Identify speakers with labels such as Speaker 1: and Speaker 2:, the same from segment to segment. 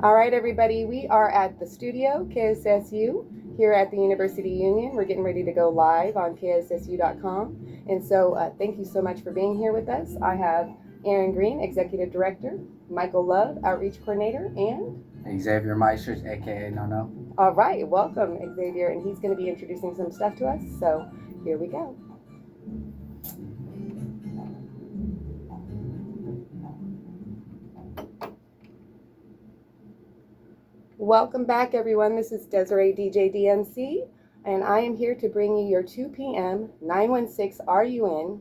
Speaker 1: All right, everybody, we are at the studio, KSSU, here at the University Union. We're getting ready to go live on KSSU.com. And so thank you so much for being here with us. I have Aaron Green, Executive Director, Michael Love, Outreach Coordinator, and
Speaker 2: Xavier Meisters, aka Nono.
Speaker 1: all right, welcome, Xavier. And he's going to be introducing some stuff to us. So here we go. Welcome back, everyone. This is Desiree DJ DMC, and I am here to bring you your 2 p.m. 916 RUN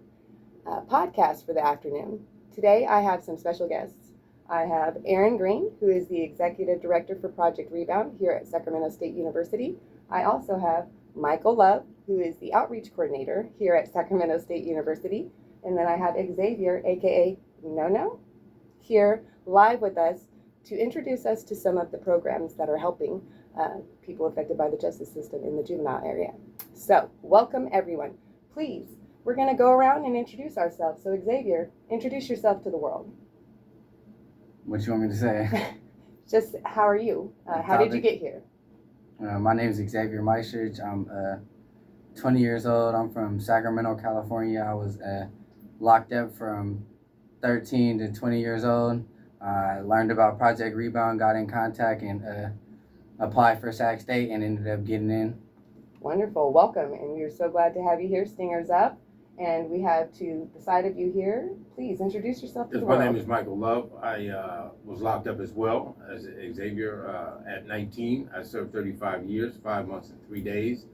Speaker 1: podcast for the afternoon. Today, I have some special guests. I have Aaron Green, who is the Executive Director for Project Rebound here at Sacramento State University. I also have Michael Love, who is the Outreach Coordinator here at Sacramento State University. And then I have Xavier, aka Nono, here live with us to introduce us to some of the programs that are helping people affected by the justice system in the juvenile area. So, welcome everyone. Please, we're going to go around and introduce ourselves. So, Xavier, introduce yourself to the world.
Speaker 2: What you want me to say?
Speaker 1: Just how are you? How did you get here?
Speaker 2: My name is Xavier Meisters. I'm 20 years old. I'm from Sacramento, California. I was locked up from 13 to 20 years old. I learned about Project Rebound, got in contact, and applied for Sac State and ended up getting in.
Speaker 1: Wonderful. Welcome. And we are so glad to have you here. Stingers up. And we have to the side of you here. Please introduce yourself to the world.
Speaker 3: My name is Michael Love. I was locked up as well as Xavier at 19. I served 35 years, 5 months and 3 days.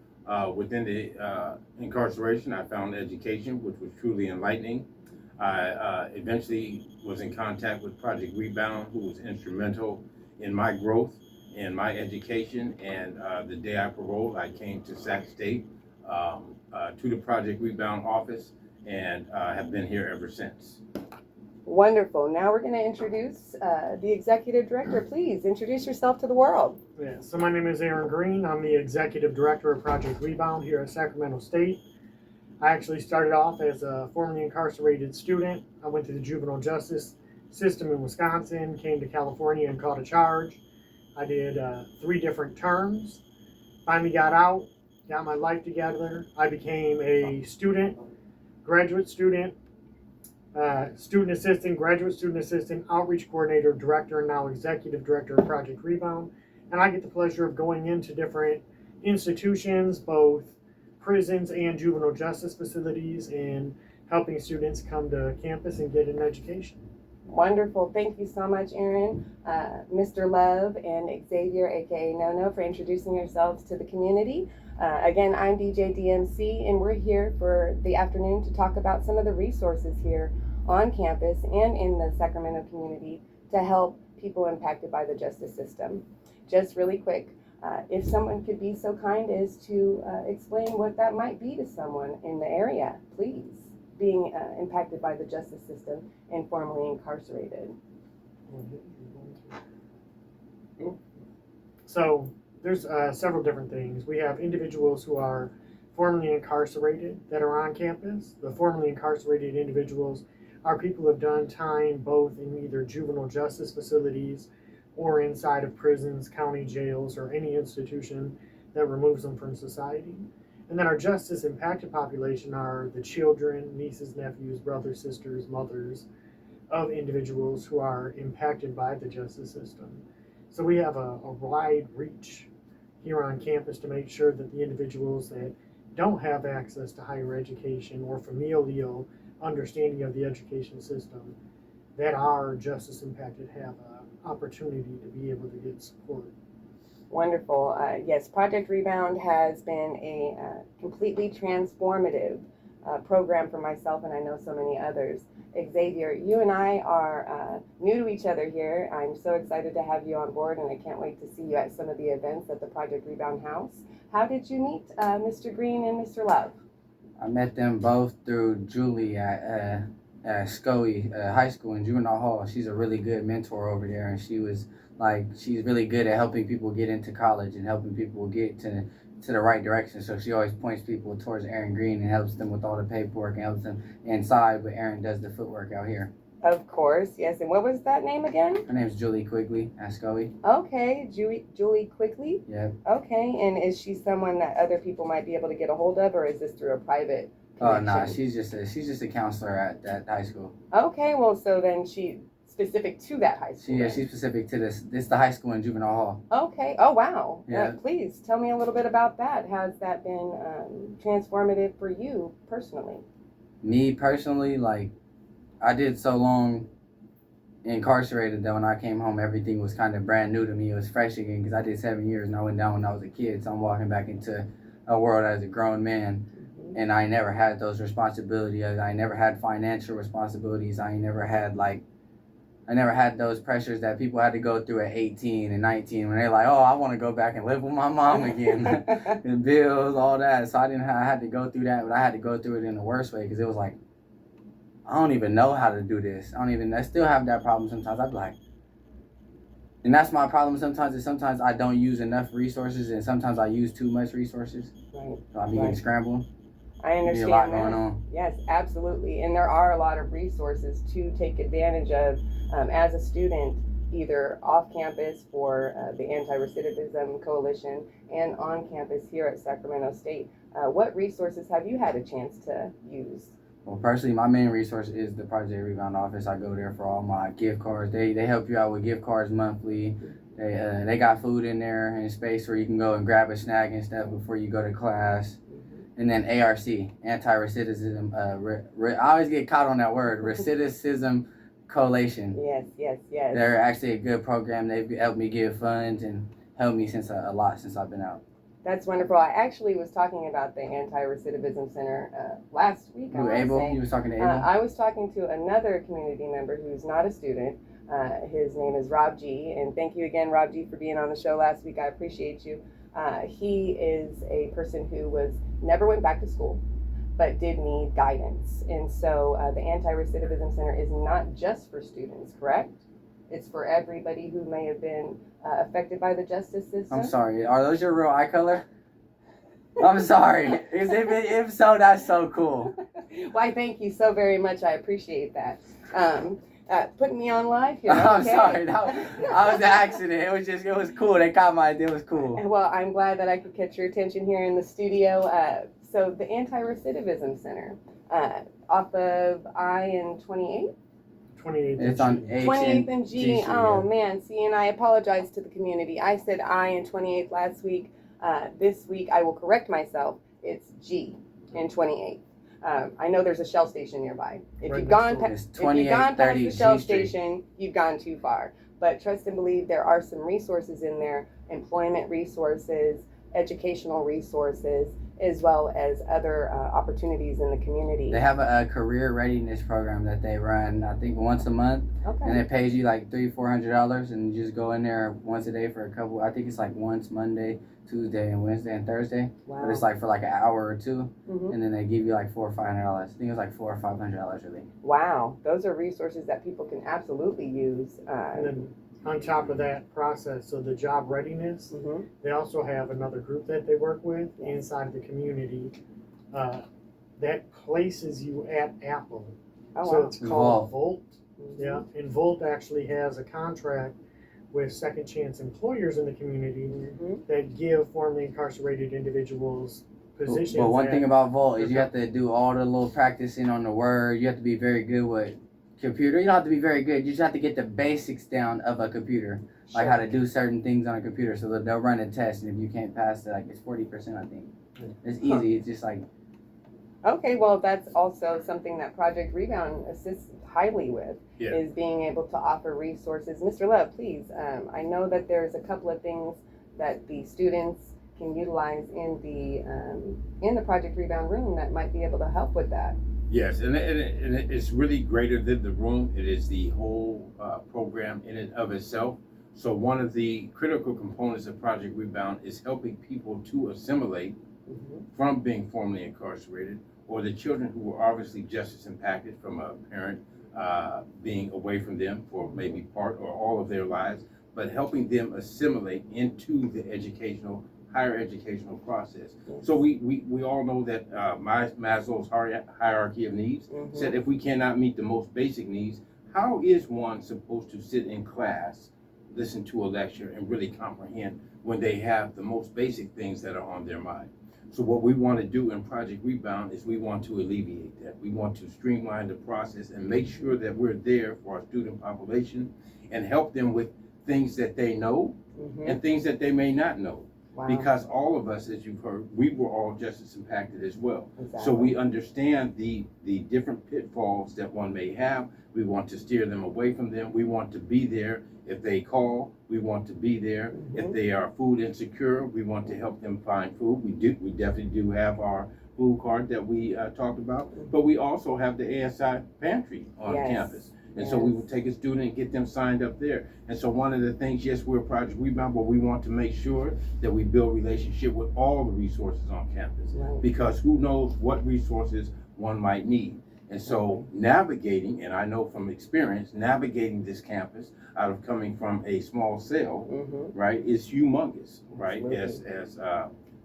Speaker 3: Within the incarceration, I found education, which was truly enlightening. I eventually was in contact with Project Rebound, who was instrumental in my growth and my education. And the day I paroled, I came to Sac State to the Project Rebound office and have been here ever since.
Speaker 1: Wonderful. Now we're going to introduce the Executive Director. Please introduce yourself to the world.
Speaker 4: Yeah, so my name is Aaron Green. I'm the Executive Director of Project Rebound here at Sacramento State. I actually started off as a formerly incarcerated student. I went to the juvenile justice system in Wisconsin, came to California and caught a charge. I did 3 different terms, finally got out, got my life together. I became a student, graduate student, student assistant, graduate student assistant, outreach coordinator, director, and now executive director of Project Rebound. And I get the pleasure of going into different institutions, both prisons and juvenile justice facilities, and helping students come to campus and get an education.
Speaker 1: Wonderful. Thank you so much, Aaron, Mr. Love, and Xavier, aka Nono, for introducing yourselves to the community. Again, I'm DJ DMC, and we're here for the afternoon to talk about some of the resources here on campus and in the Sacramento community to help people impacted by the justice system. Just really quick, if someone could be so kind as to explain what that might be to someone in the area, please, being impacted by the justice system and formerly incarcerated.
Speaker 4: So there's several different things. We have individuals who are formerly incarcerated that are on campus. The formerly incarcerated individuals are people who have done time both in either juvenile justice facilities or inside of prisons, county jails, or any institution that removes them from society. And then our justice impacted population are the children, nieces, nephews, brothers, sisters, mothers of individuals who are impacted by the justice system. So we have a wide reach here on campus to make sure that the individuals that don't have access to higher education or familial understanding of the education system that are justice impacted have an opportunity to be able to get support.
Speaker 1: Wonderful. Yes, Project Rebound has been a completely transformative program for myself, and I know so many others. Xavier, you and I are new to each other here. I'm so excited to have you on board, and I can't wait to see you at some of the events at the Project Rebound House. How did you meet Mr. Green and Mr. Love?
Speaker 2: I met them both through Julie at Scoey High School in Juvenile Hall. She's a really good mentor over there, and she's really good at helping people get into college and helping people get to the right direction. So she always points people towards Aaron Green and helps them with all the paperwork and helps them inside, but Aaron does the footwork out here.
Speaker 1: Of course, yes. And what was that name again?
Speaker 2: Her name's Julie Quigley Ascoe.
Speaker 1: Okay, Julie Quickly.
Speaker 2: Yeah.
Speaker 1: Okay, and is she someone that other people might be able to get a hold of, or is this through a private
Speaker 2: Oh
Speaker 1: connection?
Speaker 2: nah, she's just a counselor at that high school.
Speaker 1: Okay, well, so then she specific to that high school.
Speaker 2: Yeah,
Speaker 1: then.
Speaker 2: she's specific to this. This is the high school in Juvenile Hall.
Speaker 1: Okay. Oh, wow.
Speaker 2: Yeah.
Speaker 1: Please tell me a little bit about that. Has that been transformative for you personally?
Speaker 2: Me personally, like, I did so long incarcerated that when I came home, everything was kind of brand new to me. It was fresh again because I did 7 years and I went down when I was a kid. So I'm walking back into a world as a grown man, and I never had those responsibilities. I never had financial responsibilities. I never had those pressures that people had to go through at 18 and 19 when they're like, oh, I want to go back and live with my mom again. And bills, all that. So I had to go through that, but I had to go through it in the worst way because it was like, I don't even know how to do this. I still have that problem sometimes. I'd be like, and that's my problem sometimes, is sometimes I don't use enough resources and sometimes I use too much resources.
Speaker 1: Right.
Speaker 2: So I be getting scrambled.
Speaker 1: I
Speaker 2: Be
Speaker 1: understand
Speaker 2: a lot
Speaker 1: that.
Speaker 2: going on.
Speaker 1: Yes, absolutely. And there are a lot of resources to take advantage of as a student, either off campus for the Anti-Recidivism Coalition and on campus here at Sacramento State. What resources have you had a chance to use?
Speaker 2: Well, personally, my main resource is the Project Rebound office. I go there for all my gift cards. They help you out with gift cards monthly. They got food in there and space where you can go and grab a snack and stuff before you go to class. And then ARC, Anti-Recidivism. I always get caught on that word, Recidivism Coalition.
Speaker 1: Yes.
Speaker 2: They're actually a good program. They've helped me get funds and helped me a lot since I've been out.
Speaker 1: That's wonderful. I actually was talking about the Anti-Recidivism Center last week.
Speaker 2: Who, Abel? You was talking to Abel?
Speaker 1: I was talking to another community member who's not a student. His name is Rob G. And thank you again, Rob G, for being on the show last week. I appreciate you. He is a person who never went back to school, but did need guidance. And so the Anti-Recidivism Center is not just for students, correct? It's for everybody who may have been affected by the justice system.
Speaker 2: I'm sorry. Are those your real eye color? I'm sorry. If so, that's so cool.
Speaker 1: Why, thank you so very much. I appreciate that. Putting me on live here.
Speaker 2: I'm
Speaker 1: okay.
Speaker 2: sorry. That was an accident. It was cool. They caught my idea. It was cool.
Speaker 1: Well, I'm glad that I could catch your attention here in the studio. So the Anti-Recidivism Center, off of I and 28?
Speaker 4: 28th.
Speaker 2: It's on H
Speaker 1: 28th and G.
Speaker 2: Street,
Speaker 1: Oh
Speaker 2: yeah.
Speaker 1: man, see, and I apologize to the community. I said I and 28th last week. This week I will correct myself. It's G and 28th. I know there's a Shell station nearby. If
Speaker 4: Right
Speaker 1: you've
Speaker 4: next
Speaker 1: gone
Speaker 4: door.
Speaker 2: It's
Speaker 1: if you've gone past
Speaker 2: 2830
Speaker 1: the Shell
Speaker 2: G Street.
Speaker 1: station, you've gone too far. But trust and believe there are some resources in there, employment resources, educational resources, as well as other opportunities in the community.
Speaker 2: They have a career readiness program that they run, I think, once a month, and
Speaker 1: Okay.
Speaker 2: it pays you like $300-400, and you just go in there once a day for a couple. I think it's like once Monday, Tuesday, and Wednesday and Thursday,
Speaker 1: Wow.
Speaker 2: but it's like for like an hour or two,
Speaker 1: Mhm.
Speaker 2: and then they give you like $400 or $500. I think it was like $400 or $500 really.
Speaker 1: Wow. Those are resources that people can absolutely use.
Speaker 4: And then on top of that process, so the job readiness,
Speaker 1: Mhm.
Speaker 4: they also have another group that they work with inside of the community that places you at Apple.
Speaker 1: Oh,
Speaker 4: So
Speaker 1: wow.
Speaker 4: it's called Volt.
Speaker 1: Mhm.
Speaker 4: Yeah, and Volt actually has a contract with second chance employers in the community
Speaker 1: Mhm.
Speaker 4: that give formerly incarcerated individuals positions.
Speaker 2: But one
Speaker 4: at-
Speaker 2: thing about Volt is you have to do all the little practicing on the word. You have to be very good with computer. You don't have to be very good. You just have to get the basics down of a computer, like how to do certain things on a computer. So that they'll run a test, and if you can't pass it, like it's 40%, I think. It's easy. It's just like
Speaker 1: Okay, well, that's also something that Project Rebound assists highly with,
Speaker 3: Yeah.
Speaker 1: is being able to offer resources. Mr. Love, please, I know that there's a couple of things that the students can utilize in the Project Rebound room that might be able to help with that.
Speaker 3: Yes, and it's really greater than the room. It is the whole program in and of itself. So one of the critical components of Project Rebound is helping people to assimilate
Speaker 1: Mhm.
Speaker 3: from being formerly incarcerated, or the children who were obviously justice impacted from a parent being away from them for maybe part or all of their lives, but helping them assimilate into the higher educational process. So we all know that Maslow's hierarchy of needs
Speaker 1: Mhm.
Speaker 3: said if we cannot meet the most basic needs, how is one supposed to sit in class, listen to a lecture, and really comprehend when they have the most basic things that are on their mind? So what we want to do in Project Rebound is we want to alleviate that. We want to streamline the process and make sure that we're there for our student population and help them with things that they know and things that they may not know.
Speaker 1: Wow.
Speaker 3: Because all of us, as you've heard, we were all just as impacted as well.
Speaker 1: Exactly.
Speaker 3: So we understand the different pitfalls that one may have. We want to steer them away from them. We want to be there if they call. We want to be there if they are food insecure. We want to help them find food. We definitely do have our food cart that we talked about, but we also have the ASI pantry on campus. And so we will take a student and get them signed up there. And so one of the things, yes, we're Project Rebound, but we want to make sure that we build relationship with all the resources on campus, because who knows what resources one might need. And so navigating, and I know from experience, navigating this campus out of coming from a small cell, right, is humongous, right? As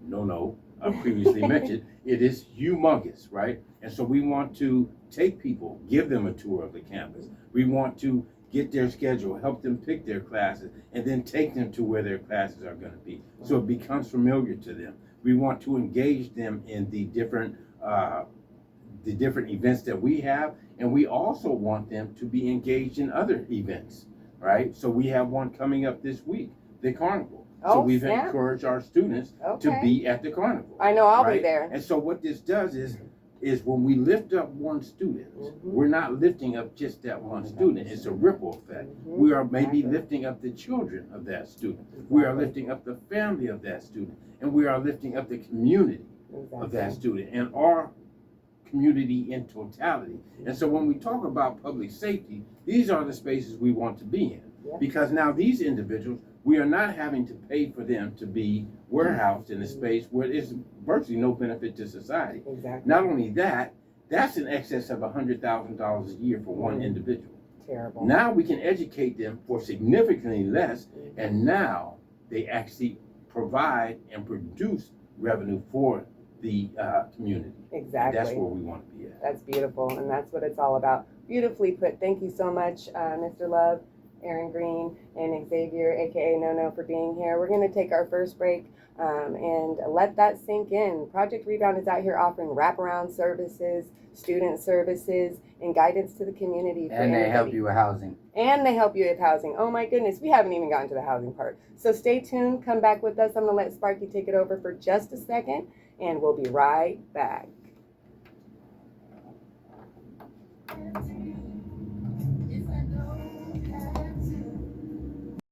Speaker 3: No previously mentioned, it is humongous, right? And so we want to take people, give them a tour of the campus. We want to get their schedule, help them pick their classes, and then take them to where their classes are going to be, so it becomes familiar to them. We want to engage them in the different events that we have, and we also want them to be engaged in other events, right? So we have one coming up this week, the Carnival. So we've encouraged our students to be at the Carnival.
Speaker 1: I know I'll be there.
Speaker 3: And so what this does is when we lift up one student, we're not lifting up just that one student. It's a ripple effect. We are maybe lifting up the children of that student. We are lifting up the family of that student. And we are lifting up the community of that student and our community in totality. And so when we talk about public safety, these are the spaces we want to be in. Because now these individuals, we are not having to pay for them to be warehoused in a space where there's virtually no benefit to society. Not only that, that's in excess of $100,000 a year for one individual.
Speaker 1: Terrible.
Speaker 3: Now we can educate them for significantly less, and now they actually provide and produce revenue for the community.
Speaker 1: Exactly.
Speaker 3: That's where we want to be at.
Speaker 1: That's beautiful, and that's what it's all about. Beautifully put. Thank you so much, Mr. Love, Aaron Green, and Xavier, aka No, for being here. We're going to take our first break and let that sink in. Project Rebound is out here offering wraparound services, student services, and guidance to the community.
Speaker 2: And they help you with housing.
Speaker 1: And they help you with housing. Oh my goodness, we haven't even gotten to the housing part. So stay tuned, come back with us. I'm going to let Sparky take it over for just a second, and we'll be right back.